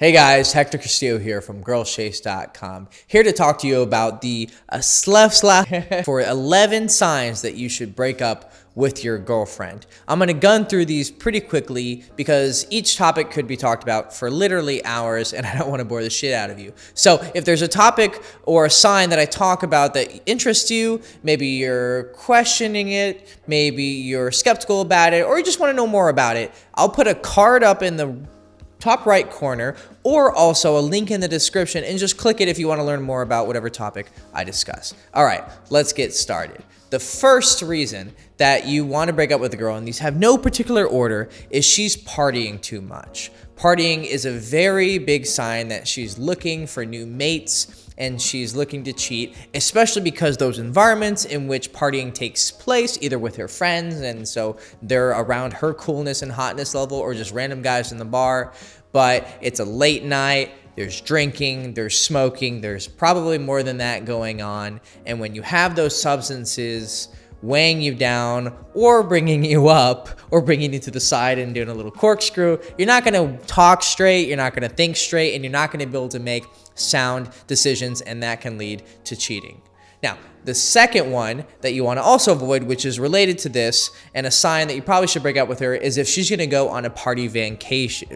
Hey guys, Hector Castillo here from girlschase.com, here to talk to you about the for 11 signs that you should break up with your girlfriend. I'm going to gun through these pretty quickly because each topic could be talked about for literally hours and I don't want to bore the shit out of you. So if there's a topic or a sign that I talk about that interests you, maybe you're questioning it, maybe you're skeptical about it, or you just want to know more about it, I'll put a card up in the top right corner or also a link in the description, and just click it if you want to learn more about whatever topic I discuss. All right, let's get started. The first reason that you want to break up with a girl, and these have no particular order, is she's partying too much. Partying is a very big sign that she's looking for new mates and she's looking to cheat, especially because those environments in which partying takes place, either with her friends, and so they're around her coolness and hotness level, or just random guys in the bar, but it's a late night, there's drinking, there's smoking, there's probably more than that going on, and when you have those substances weighing you down or bringing you up or bringing you to the side and doing a little corkscrew, you're not going to talk straight, you're not going to think straight, and you're not going to be able to make sound decisions, and that can lead to cheating. Now, the second one that you want to also avoid, which is related to this, and a sign that you probably should break up with her, is if she's going to go on a party vacation,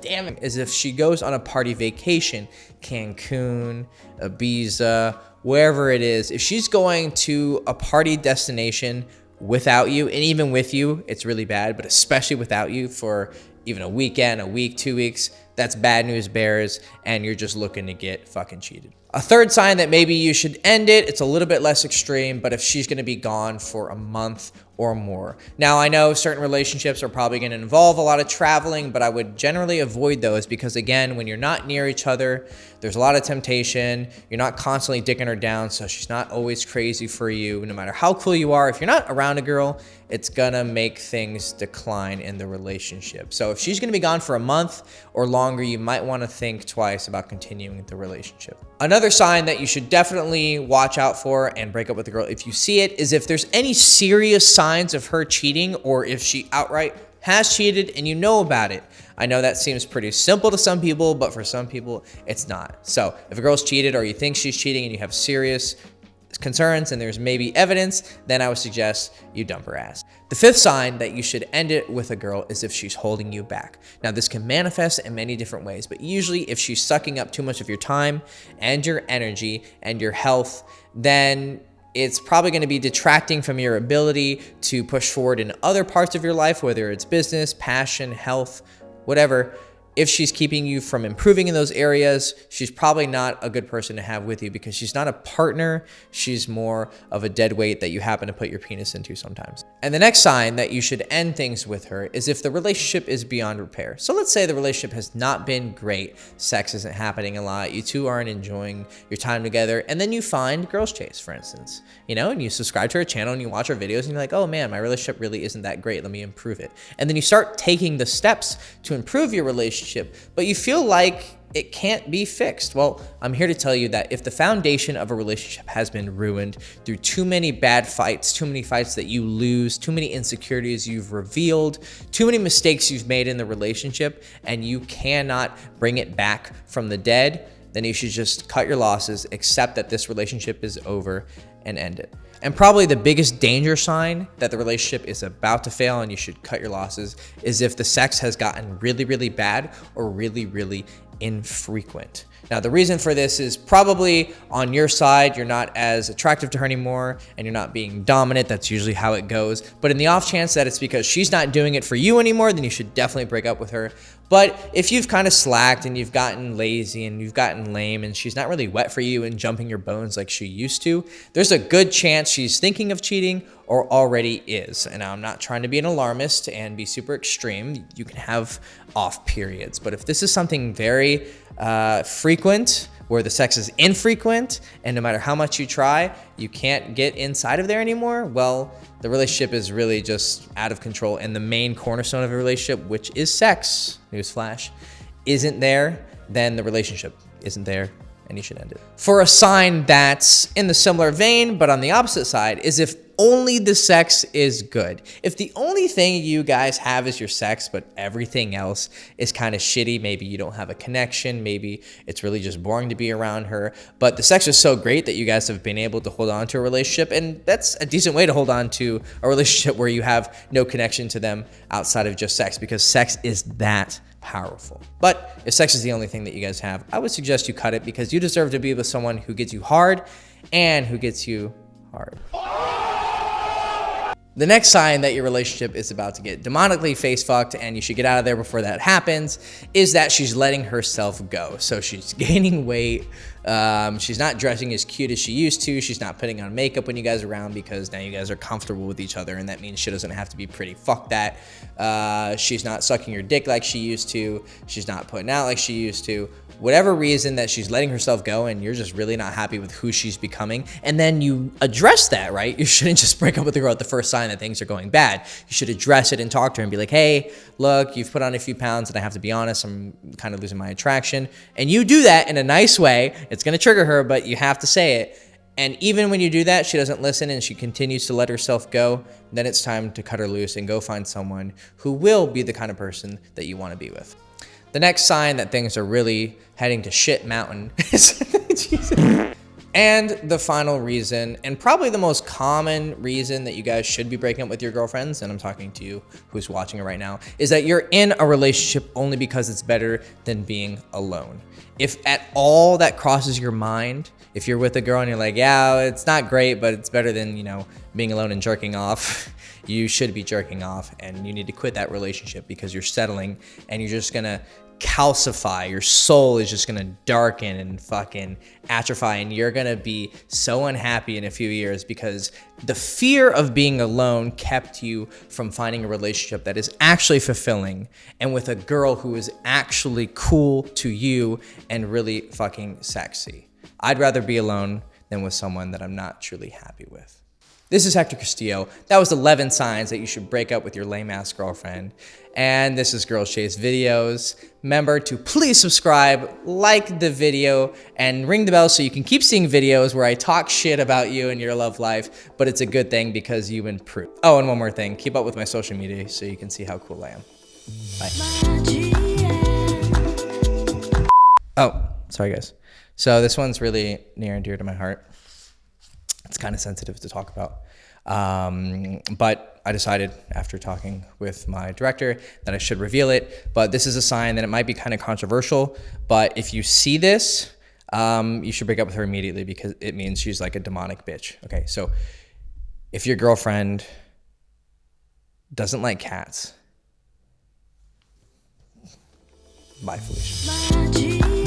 damn it, is if she goes on a party vacation, Cancun, Ibiza, wherever it is, if she's going to a party destination without you, and even with you, it's really bad, but especially without you for even a weekend, a week, 2 weeks, that's bad news bears, and you're just looking to get fucking cheated. A third sign that maybe you should end it, it's a little bit less extreme, but if she's gonna be gone for a month or more. Now, I know certain relationships are probably gonna involve a lot of traveling, but I would generally avoid those because, again, when you're not near each other, there's a lot of temptation. You're not constantly dicking her down, so she's not always crazy for you. No matter how cool you are, if you're not around a girl, it's gonna make things decline in the relationship. So if she's gonna be gone for a month or longer, you might wanna think twice about continuing the relationship. Another sign that you should definitely watch out for and break up with the girl if you see it is if there's any serious signs of her cheating, or if she outright has cheated and you know about it. I know that seems pretty simple to some people, but for some people it's not. So if a girl's cheated or you think she's cheating and you have serious concerns and there's maybe evidence, then I would suggest you dump her ass. The fifth sign that you should end it with a girl is if she's holding you back. Now, this can manifest in many different ways, but usually if she's sucking up too much of your time and your energy and your health, then it's probably going to be detracting from your ability to push forward in other parts of your life, whether it's business, passion, health, whatever. If she's keeping you from improving in those areas, she's probably not a good person to have with you because she's not a partner. She's more of a dead weight that you happen to put your penis into sometimes. And the next sign that you should end things with her is if the relationship is beyond repair. So let's say the relationship has not been great. Sex isn't happening a lot. You two aren't enjoying your time together. And then you find Girls Chase, for instance, and you subscribe to her channel and you watch her videos and you're like, oh man, my relationship really isn't that great. Let me improve it. And then you start taking the steps to improve your relationship, but you feel like it can't be fixed. Well, I'm here to tell you that if the foundation of a relationship has been ruined through too many bad fights, too many fights that you lose, too many insecurities you've revealed, too many mistakes you've made in the relationship, and you cannot bring it back from the dead, then you should just cut your losses, accept that this relationship is over, and end it. And probably the biggest danger sign that the relationship is about to fail and you should cut your losses is if the sex has gotten really, really bad or really, really infrequent. Now, the reason for this is probably on your side. You're not as attractive to her anymore and you're not being dominant. That's usually how it goes. But in the off chance that it's because she's not doing it for you anymore, then you should definitely break up with her. But if you've kind of slacked and you've gotten lazy and you've gotten lame and she's not really wet for you and jumping your bones like she used to, there's a good chance she's thinking of cheating or already is. And I'm not trying to be an alarmist and be super extreme. You can have off periods. But if this is something very frequent, where the sex is infrequent, and no matter how much you try, you can't get inside of there anymore, well, the relationship is really just out of control. And the main cornerstone of a relationship, which is sex, newsflash, isn't there, then the relationship isn't there and you should end it. For a sign that's in the similar vein, but on the opposite side, is if only the sex is good, if the only thing you guys have is your sex, but everything else is kind of shitty, maybe you don't have a connection, maybe it's really just boring to be around her, but the sex is so great that you guys have been able to hold on to a relationship, and that's a decent way to hold on to a relationship where you have no connection to them outside of just sex, because sex is that powerful. But if sex is the only thing that you guys have, I would suggest you cut it, because you deserve to be with someone who gets you hard and who gets you hard. The next sign that your relationship is about to get demonically face fucked and you should get out of there before that happens is that she's letting herself go. So she's gaining weight. She's not dressing as cute as she used to. She's not putting on makeup when you guys are around, because now you guys are comfortable with each other, and that means she doesn't have to be pretty. Fuck that. She's not sucking your dick like she used to. She's not putting out like she used to. Whatever reason that she's letting herself go and you're just really not happy with who she's becoming, and then you address that, right? You shouldn't just break up with the girl at the first sign that things are going bad. You should address it and talk to her and be like, hey, look, you've put on a few pounds and I have to be honest, I'm kind of losing my attraction. And you do that in a nice way. It's going to trigger her, but you have to say it. And even when you do that, she doesn't listen and she continues to let herself go, then it's time to cut her loose and go find someone who will be the kind of person that you want to be with. The next sign that things are really heading to shit mountain is and the final reason, and probably the most common reason that you guys should be breaking up with your girlfriends, and I'm talking to you who's watching it right now, is that you're in a relationship only because it's better than being alone. If at all that crosses your mind, if you're with a girl and you're like, yeah, it's not great, but it's better than, you know, being alone and jerking off, you should be jerking off, and you need to quit that relationship, because you're settling and you're just gonna calcify. Your soul is just gonna darken and fucking atrophy, and you're gonna be so unhappy in a few years, because the fear of being alone kept you from finding a relationship that is actually fulfilling and with a girl who is actually cool to you and really fucking sexy. I'd rather be alone than with someone that I'm not truly happy with. This is Hector Castillo. That was 11 signs that you should break up with your lame-ass girlfriend. And this is Girls Chase Videos. Remember to please subscribe, like the video, and ring the bell so you can keep seeing videos where I talk shit about you and your love life, but it's a good thing because you improve. Oh, and one more thing. Keep up with my social media so you can see how cool I am. Bye. Oh, sorry guys. So this one's really near and dear to my heart. It's kind of sensitive to talk about. But I decided after talking with my director that I should reveal it. But this is a sign that it might be kind of controversial. But if you see this, you should break up with her immediately, because it means she's like a demonic bitch. Okay, so if your girlfriend doesn't like cats, bye, Felicia.